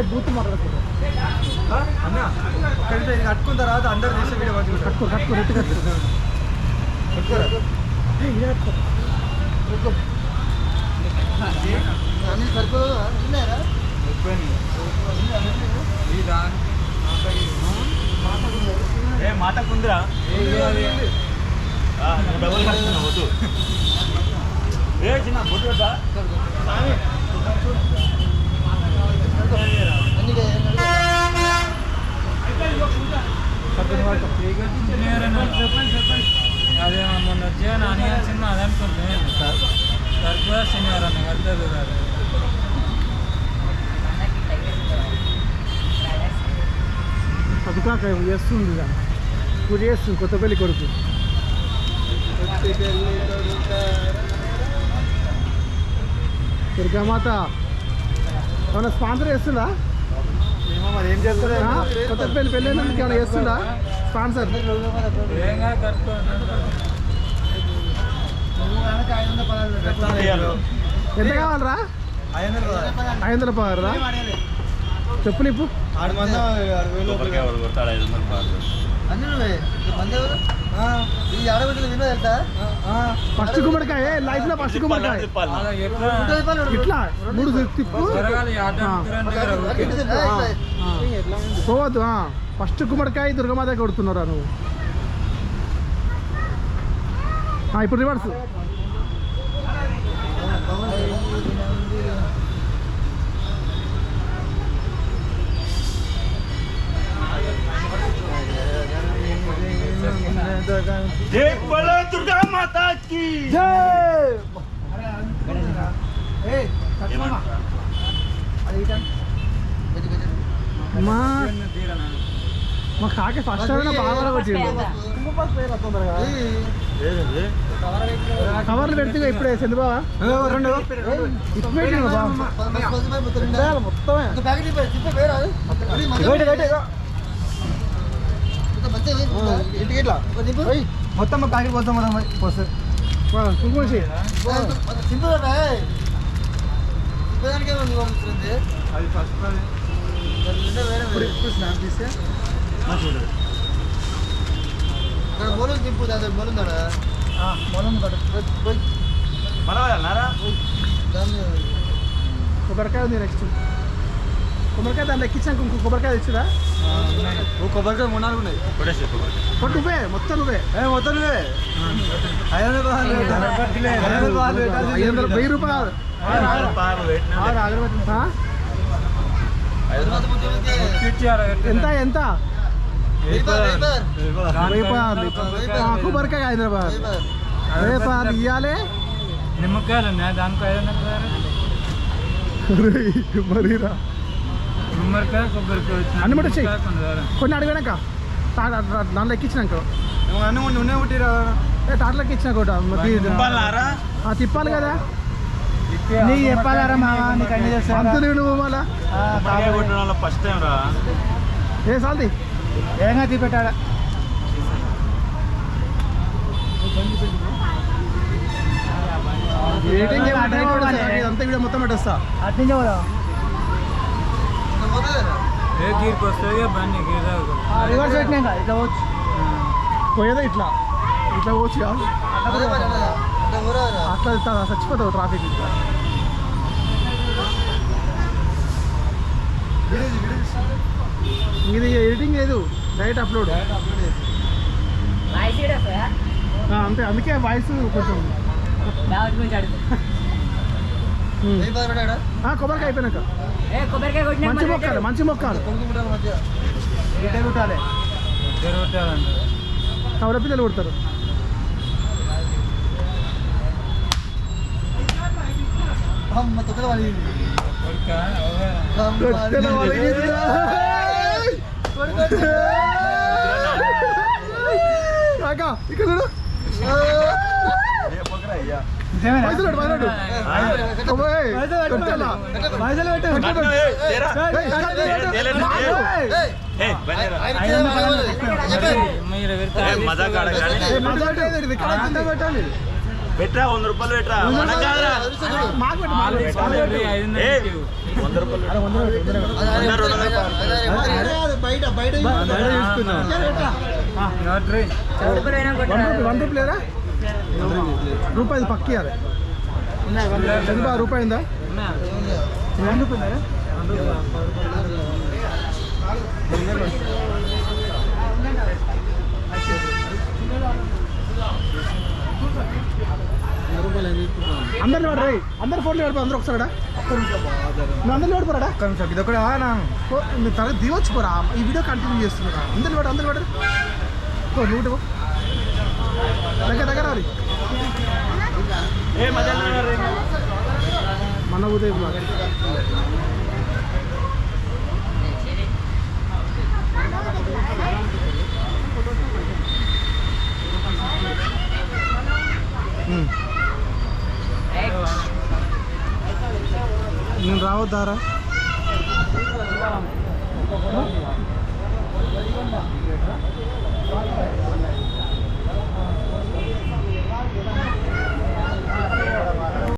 Booth మాట్లాడుతున్నారు అన్న కట్టుకున్న తర్వాత అందరు చేసే వీడియో మంచిగా కట్టుకో రెట్టు కట్టుకోరా మాట కుందిరా డబుల్ కట్టుకున్నా వద్దు ఏ చిన్న బొట్టు కదా అదే మొన్న వచ్చే నాని సినిమా అది అనుకుంటున్నాను సరిపోదా శనివారం కడతారు అది కాక చేస్తుంది పూజ చేస్తుంది కొత్త పెళ్లి కొడుకు దుర్గామాత ఏమన్నా స్పాన్సర్ చేస్తుందా మరి ఏం చేస్తారా కొత్త పెళ్లి అయినందుకు ఏమైనా చేస్తుందా స్పాన్సర్ ఎంత కావాలరా 500 రూపాయలరా చెప్పు నీపు ఫస్ట్ గుమ్మడికాయ లైఫ్ లో ఫస్ట్ గుమ్మడికాయ ఇట్లా 3 తిప్పు పోవద్దు ఫస్ట్ గుమ్మడికాయ దుర్గమాత కొడుతున్నారా నువ్వు ఇప్పుడు రివర్స్ जय बोलो दुर्गा माता की जय మా కాకి ఫస్ట్ బాగా వచ్చింది కవర్లు పెడితే ఇప్పుడే చంద్రబాబా మొత్తం ప్యాకెట్ పోతాం మనం పోస్తే అది ఫస్ట్ స్నాప్ తీస్తే బోలు తిప్పు బోలుందాడా కొబ్బరికాయ ఉంది నెక్స్ట్ కొబ్బరికాయ దాన్ని ఎక్కించాక ఇంకో కొబ్బరికాయ తెచ్చుదా కొబ్బరికాయ 3-4 ఉన్నాయి నువ్వే మొత్తం నువ్వే 1000 రూపాయలు ఎంత ఎంత కొబ్బరికాయ హైదరాబాద్ రేపాలు ఇవ్వాలి నిమ్మకాయలు ఉన్నాయి దానికి 500 మరీరా నిమ్మకాయ కొబ్బరికాయ అన్ని బట్టి వచ్చాయి కొన్ని అడిగాక దాంట్లో ఎక్కించినాక నూనె పుట్టిరా తాటలో ఎక్కించినా కూడా తిప్పాలి కదా నీకు చెప్పాలరా మావా నీకు అన్ని చేస్తా నువ్వు మళ్ళా ఫస్ట్ టైం రా ఏ సాల్ది ఏంగా తీపెట్టాడా అంతా వీడియో మొత్తం పెట్టేస్తా అట్నుంచే పోదా గీర్కి వస్తుంది బండి రివర్స్ పెట్టినాక ఇట్లా పోవచ్చు పోయేదా ఇట్లా పోవచ్చు కాదు అట్లా చచ్చిపోతావు ట్రాఫిక్ ఇది ఎడిటింగ్ లేదు డైరెక్ట్ అప్లోడ్ అంతే అందుకే వాయిస్ కొంచెం కొబ్బరికాయ అయిపోయినాక మంచి మొక్కాలి కుట్టాలి కవర పిల్లలు కుడతారు ఇక్కడ పెట్టరా 100 రూపాయలు పెట్టరా మనకు కాదురా. మాకు పెట్టు, మాకు పెట్టు. 500 ఏయ్, 100 రూపాయలు అరే 100 పెట్టు, 100 పెట్టు. బయట చూసుకుందాం. లాటరీ 1 రూపాయలు లేదా రూపాయి పక్కి అది చంద్రబాబు రూపాయి ఉందా 1 రూపాయలు అందరిని వాడు రే అందరు ఫోన్లు వాడిపో అందరూ ఒకసారి నువ్వు అందరిని వాడిపోరాడా ఇది ఒకటి నువ్వు తరగతి దిగొచ్చు పోరా ఈ వీడియో కంటిన్యూ చేస్తున్నా అందరు వాడు నువ్వు దగ్గర రావాలి మన ఉదయం నేను రావద్దారా